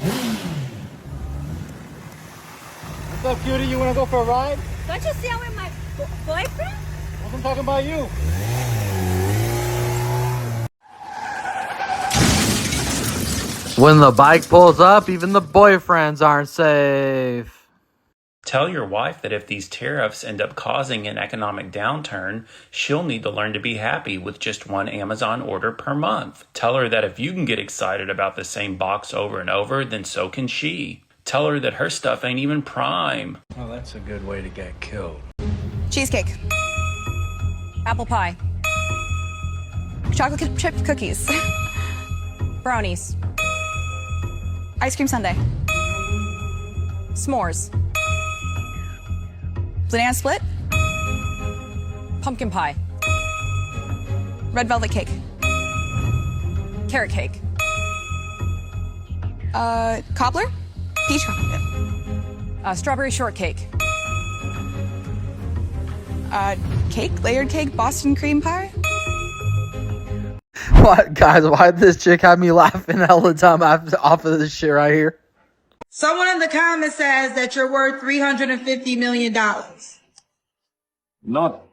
What's up, cutie? You wanna go for a ride? Don't you see I'm with my boyfriend? I'm talking about you. When the bike pulls up, even the boyfriends aren't safe. Tell your wife that if these tariffs end up causing an economic downturn, she'll need to learn to be happy with just one Amazon order per month. Tell her that if you can get excited about the same box over and over, then so can she. Tell her that her stuff ain't even Prime. Oh, that's a good way to get killed. Cheesecake. Apple pie. Chocolate chip cookies. Brownies. Ice cream sundae. S'mores. Banana split. Pumpkin pie. Red velvet cake. Carrot cake. Cobbler. Peach cobbler. Strawberry shortcake. Cake. Layered cake. Boston cream pie. What, guys? Why did this chick have me laughing all the time off of this shit right here? Someone in the comments says that you're worth $350 million. Not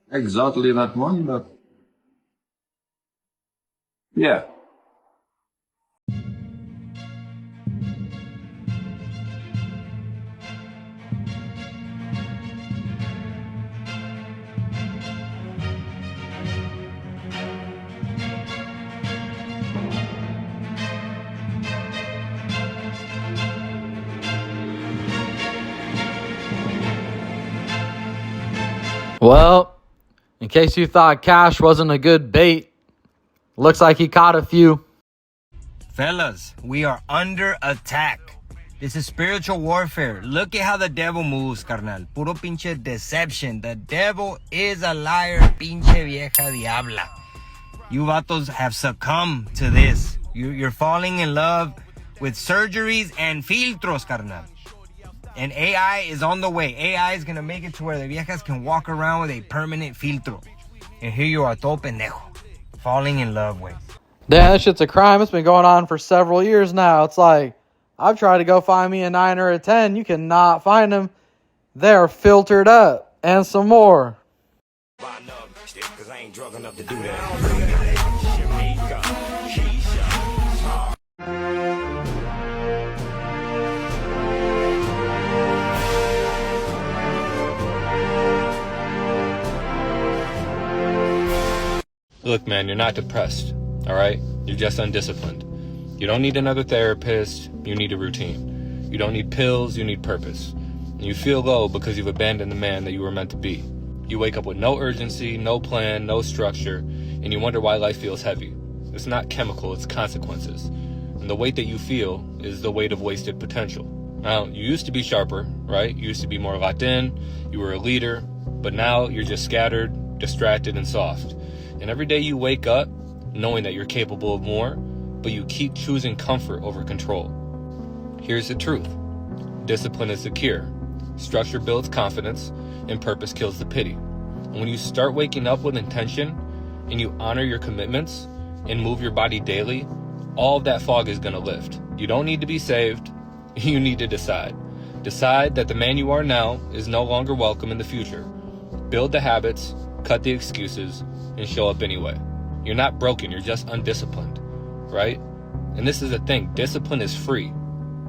exactly that one, but yeah. Well, in case you thought Cash wasn't a good bait, looks like he caught a few. Fellas, we are under attack. This is spiritual warfare. Look at how the devil moves, carnal. Puro pinche deception. The devil is a liar, pinche vieja diabla. You vatos have succumbed to this. You're falling in love with surgeries and filtros, carnal. And AI is on the way. AI is going to make it to where the viejas can walk around with a permanent filtro. And here you are, todo pendejo. Falling in love with. Damn, that shit's a crime. It's been going on for several years now. It's like, I've tried to go find me a 9 or a 10. You cannot find them. They're filtered up. And some more. Look, man, you're not depressed, all right? You're just undisciplined. You don't need another therapist. You need a routine. You don't need pills. You need purpose. And you feel low because you've abandoned the man that you were meant to be. You wake up with no urgency, no plan, no structure, and you wonder why life feels heavy. It's not chemical, it's consequences. And the weight that you feel is the weight of wasted potential. Now, you used to be sharper, right? You used to be more locked in. You were a leader. But now you're just scattered, distracted, and soft. And every day you wake up knowing that you're capable of more, but you keep choosing comfort over control. Here's the truth. Discipline is the cure. Structure builds confidence, and purpose kills the pity. And when you start waking up with intention, and you honor your commitments, and move your body daily, all of that fog is going to lift. You don't need to be saved. You need to decide. Decide that the man you are now is no longer welcome in the future. Build the habits, cut the excuses, and show up anyway. You're not broken, you're just undisciplined, right? And this is the thing, discipline is free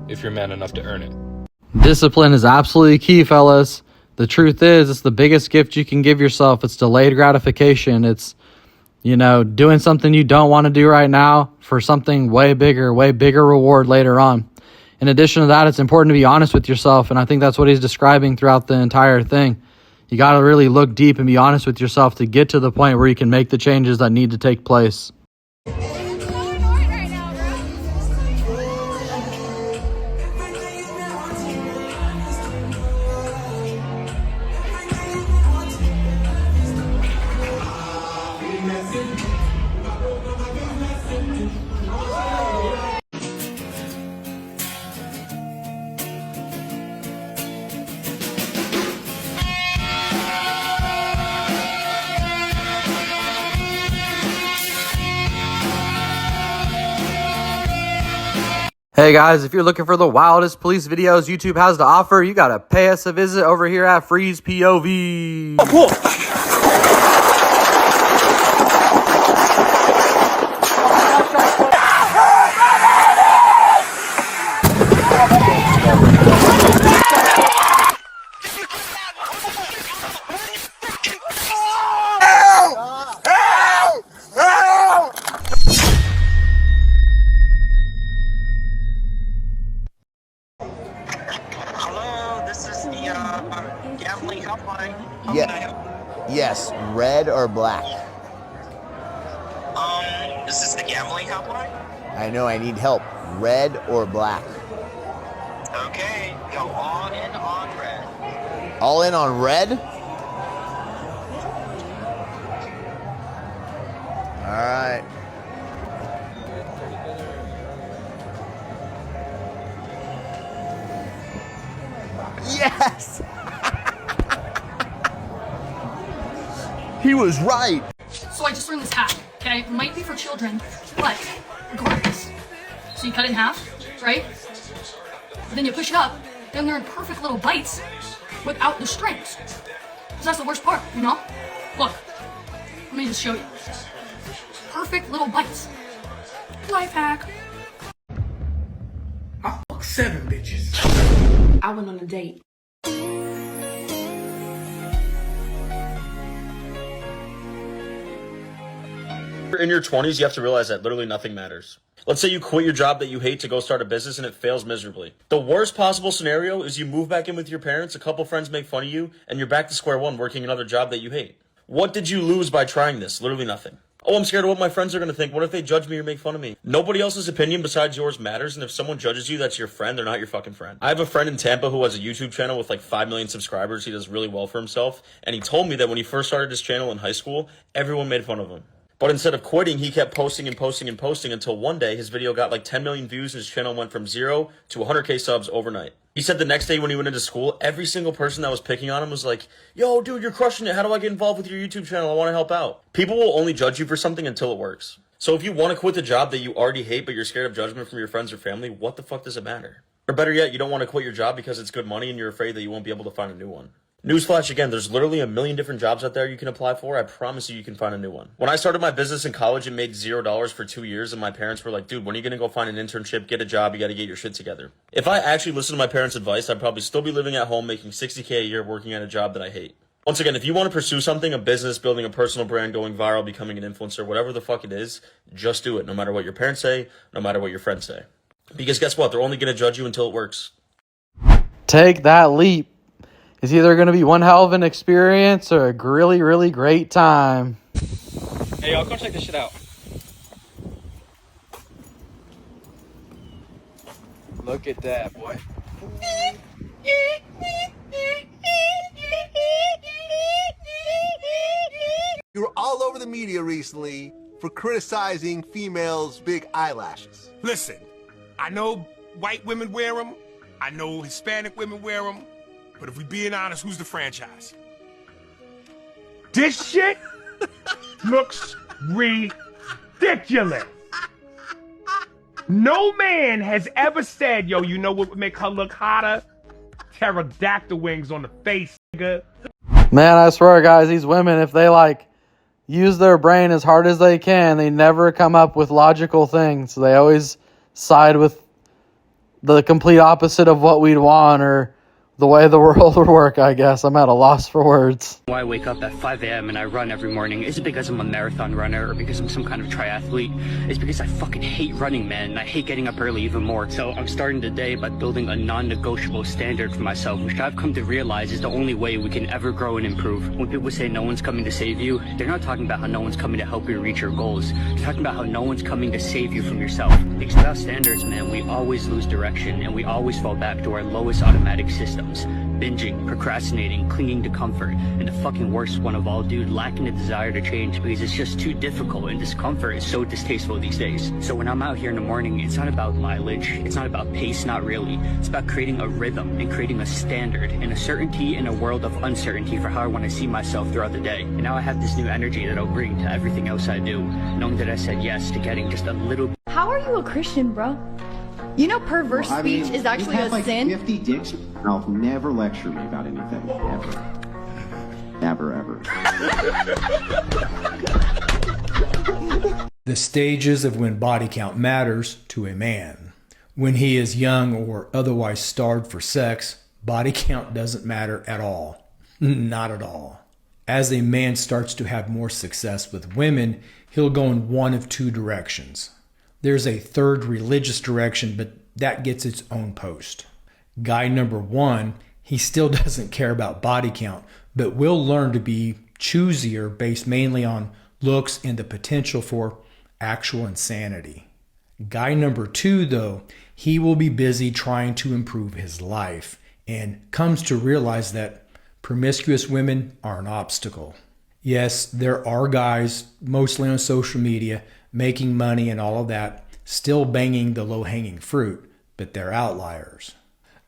if you're man enough to earn it. Discipline is absolutely key, fellas. The truth is, it's the biggest gift you can give yourself. It's delayed gratification. It's, doing something you don't want to do right now for something way bigger reward later on. In addition to that, it's important to be honest with yourself, and I think that's what he's describing throughout the entire thing. You got to really look deep and be honest with yourself to get to the point where you can make the changes that need to take place. Hey guys, if you're looking for the wildest police videos YouTube has to offer, you gotta pay us a visit over here at FreezePOV. Hello, this is the gambling helpline. How Yeah. can I help? Yes, red or black. This is the gambling helpline. I know I need help. Red or black? Okay, go all in on red. All in on red? All right. Yes! He was right. So I just learned this hack, okay? It might be for children, but regardless. So you cut it in half, right? Then you push it up, then they're in perfect little bites without the strings. Because that's the worst part, you know? Look, let me just show you. Perfect little bites. Life hack. I fucked 7 bitches. I went on a date. In your 20s, you have to realize that literally nothing matters. Let's say you quit your job that you hate to go start a business and it fails miserably. The worst possible scenario is you move back in with your parents, a couple friends make fun of you, and you're back to square one working another job that you hate. What did you lose by trying this? Literally nothing. Oh, I'm scared of what my friends are going to think. What if they judge me or make fun of me? Nobody else's opinion besides yours matters, and if someone judges you, that's your friend. They're not your fucking friend. I have a friend in Tampa who has a YouTube channel with like 5 million subscribers. He does really well for himself, and he told me that when he first started his channel in high school, everyone made fun of him. But instead of quitting, he kept posting and posting and posting until one day his video got like 10 million views and his channel went from 0 to 100K subs overnight. He said the next day when he went into school, every single person that was picking on him was like, yo, dude, you're crushing it. How do I get involved with your YouTube channel? I want to help out. People will only judge you for something until it works. So if you want to quit the job that you already hate, but you're scared of judgment from your friends or family, what the fuck does it matter? Or better yet, you don't want to quit your job because it's good money and you're afraid that you won't be able to find a new one. Newsflash again, there's literally a million different jobs out there you can apply for. I promise you can find a new one. When I started my business in college, it made $0 for 2 years, and my parents were like, dude, when are you going to go find an internship, get a job, you got to get your shit together. If I actually listened to my parents' advice, I'd probably still be living at home making $60K a year working at a job that I hate. Once again, if you want to pursue something, a business, building a personal brand, going viral, becoming an influencer, whatever the fuck it is, just do it, no matter what your parents say, no matter what your friends say. Because guess what? They're only going to judge you until it works. Take that leap. It's either going to be one hell of an experience or a really, really great time. Hey, y'all, come check this shit out. Look at that, boy. You were all over the media recently for criticizing females' big eyelashes. Listen, I know white women wear them. I know Hispanic women wear them. But if we being honest, who's the franchise? This shit looks ridiculous. No man has ever said, yo, you know what would make her look hotter? Pterodactyl wings on the face, nigga. Man, I swear, guys, these women, if they like use their brain as hard as they can, they never come up with logical things. They always side with the complete opposite of what we'd want or the way the world would work, I guess. I'm at a loss for words. Why I wake up at 5 a.m. and I run every morning isn't because I'm a marathon runner or because I'm some kind of triathlete. It's because I fucking hate running, man, and I hate getting up early even more. So I'm starting today by building a non-negotiable standard for myself, which I've come to realize is the only way we can ever grow and improve. When people say no one's coming to save you, they're not talking about how no one's coming to help you reach your goals. They're talking about how no one's coming to save you from yourself. Because without standards, man, we always lose direction and we always fall back to our lowest automatic systems. Binging, procrastinating, clinging to comfort, and the fucking worst one of all, dude, lacking a desire to change because it's just too difficult and discomfort is so distasteful these days. So when I'm out here in the morning, it's not about mileage, it's not about pace, not really. It's about creating a rhythm and creating a standard and a certainty in a world of uncertainty for how I want to see myself throughout the day. And now I have this new energy that I'll bring to everything else I do, knowing that I said yes to getting just a little. How are you a Christian, bro? You know, perverse Well, I mean, speech is actually you've had, a sin. 50 dicks. No, never lecture me about anything. Ever. Ever. The stages of when body count matters to a man. When he is young or otherwise starved for sex, body count doesn't matter at all. Not at all. As a man starts to have more success with women, he'll go in one of two directions. There's a third religious direction, but that gets its own post. Guy number one, he still doesn't care about body count, but will learn to be choosier based mainly on looks and the potential for actual insanity. Guy number two, though, he will be busy trying to improve his life and comes to realize that promiscuous women are an obstacle. Yes, there are guys, mostly on social media, making money and all of that, still banging the low-hanging fruit, but they're outliers.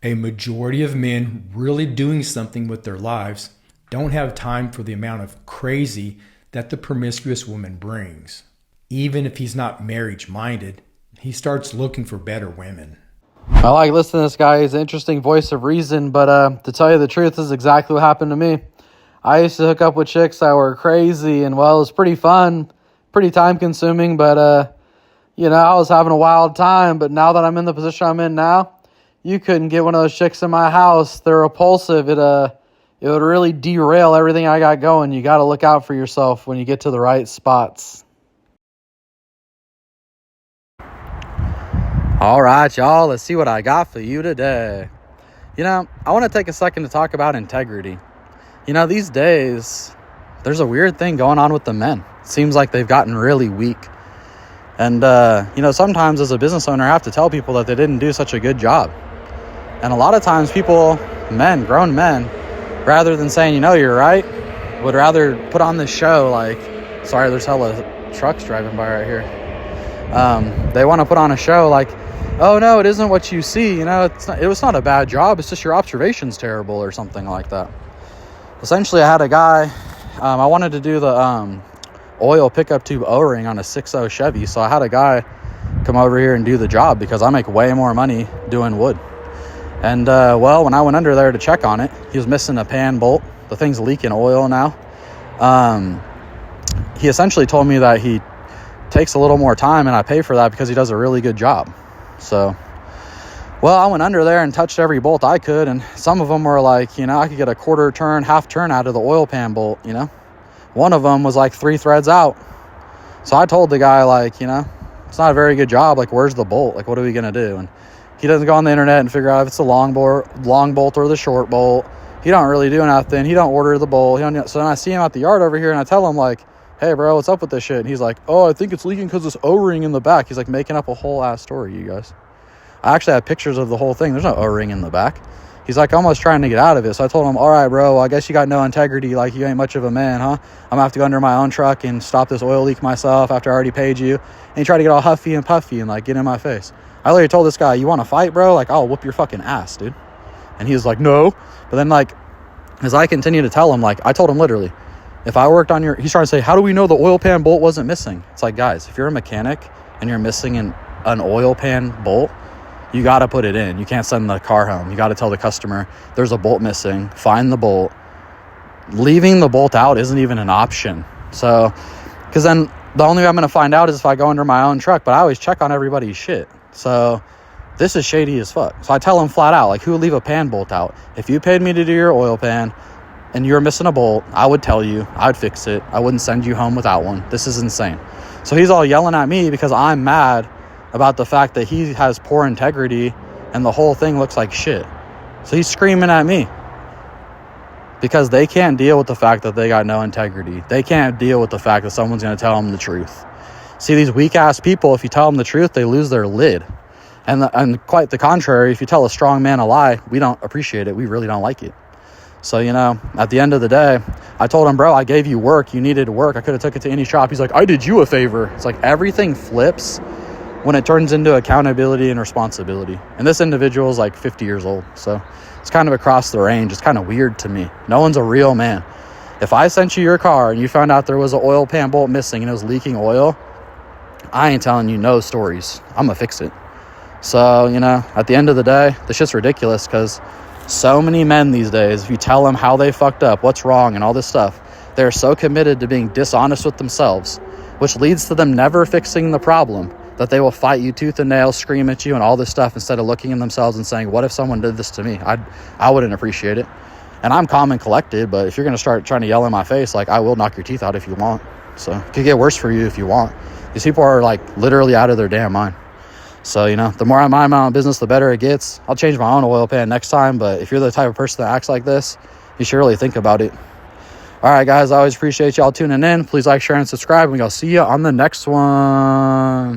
A majority of men really doing something with their lives don't have time for the amount of crazy that the promiscuous woman brings. Even if he's not marriage-minded, he starts looking for better women. I like listening to this guy. He's an interesting voice of reason, but to tell you the truth, this is exactly what happened to me. I used to hook up with chicks that were crazy, and well, it was pretty fun, pretty time-consuming, but I was having a wild time. But now that I'm in the position I'm in now, you couldn't get one of those chicks in my house. They're repulsive. It would really derail everything I got going. You got to look out for yourself when you get to the right spots. All right, y'all, let's see what I got for you today. I want to take a second to talk about integrity. These days, there's a weird thing going on with the men. It seems like they've gotten really weak. And, sometimes as a business owner, I have to tell people that they didn't do such a good job. And a lot of times people, grown men, rather than saying, you're right, would rather put on this show like, sorry, there's hella trucks driving by right here. They want to put on a show like, oh no, it isn't what you see. It was not a bad job. It's just your observation's terrible or something like that. Essentially, I had a guy, I wanted to do the oil pickup tube O-ring on a 6.0 Chevy. So I had a guy come over here and do the job because I make way more money doing wood. And, when I went under there to check on it, he was missing a pan bolt. The thing's leaking oil now. He essentially told me that he takes a little more time and I pay for that because he does a really good job. So, I went under there and touched every bolt I could, and some of them were like, I could get a quarter turn, half turn out of the oil pan bolt, One of them was like 3 threads out. So I told the guy, like, it's not a very good job. Like, where's the bolt? Like, what are we going to do? And he doesn't go on the internet and figure out if it's the long bolt or the short bolt. He don't really do nothing. He don't order the bolt. So then I see him at the yard over here and I tell him, like, hey, bro, what's up with this shit? And he's like, oh, I think it's leaking because this O-ring in the back. He's like making up a whole ass story, you guys. I actually have pictures of the whole thing. There's no O-ring in the back. He's like almost trying to get out of it. So I told him, all right, bro, well, I guess you got no integrity. Like, you ain't much of a man, huh? I'm going to have to go under my own truck and stop this oil leak myself after I already paid you. And he tried to get all huffy and puffy and, like, get in my face. I literally told this guy, you want to fight, bro? Like, I'll whoop your fucking ass, dude. And he was like, no. But then, like, as I continue to tell him, like, I told him literally, if I worked on he's trying to say, how do we know the oil pan bolt wasn't missing? It's like, guys, if you're a mechanic and you're missing an oil pan bolt, you got to put it in. You can't send the car home. You got to tell the customer there's a bolt missing. Find the bolt. Leaving the bolt out isn't even an option. So, because then the only way I'm going to find out is if I go under my own truck. But I always check on everybody's shit. So this is shady as fuck. So I tell him flat out, like, who would leave a pan bolt out? If you paid me to do your oil pan and you're missing a bolt, I would tell you. I would fix it. I wouldn't send you home without one. This is insane. So he's all yelling at me because I'm mad about the fact that he has poor integrity and the whole thing looks like shit. So he's screaming at me because they can't deal with the fact that they got no integrity. They can't deal with the fact that someone's going to tell them the truth. See, these weak ass people, if you tell them the truth, they lose their lid. And quite the contrary, if you tell a strong man a lie, we don't appreciate it. We really don't like it. So, at the end of the day, I told him, bro, I gave you work. You needed work. I could have took it to any shop. He's like, I did you a favor. It's like everything flips when it turns into accountability and responsibility. And this individual is like 50 years old. So it's kind of across the range. It's kind of weird to me. No one's a real man. If I sent you your car and you found out there was an oil pan bolt missing and it was leaking oil, I ain't telling you no stories. I'm going to fix it. So, you know, at the end of the day, this shit's ridiculous because so many men these days, if you tell them how they fucked up, what's wrong, and all this stuff, they're so committed to being dishonest with themselves, which leads to them never fixing the problem, that they will fight you tooth and nail, scream at you, and all this stuff instead of looking in themselves and saying, what if someone did this to me? I wouldn't appreciate it. And I'm calm and collected, but if you're going to start trying to yell in my face, like, I will knock your teeth out if you want. So it could get worse for you if you want. These people are, like, literally out of their damn mind. So, you know, the more I mind my own business, the better it gets. I'll change my own oil pan next time, but if you're the type of person that acts like this, you should really think about it. All right, guys, I always appreciate y'all tuning in. Please like, share, and subscribe, and we'll see you on the next one.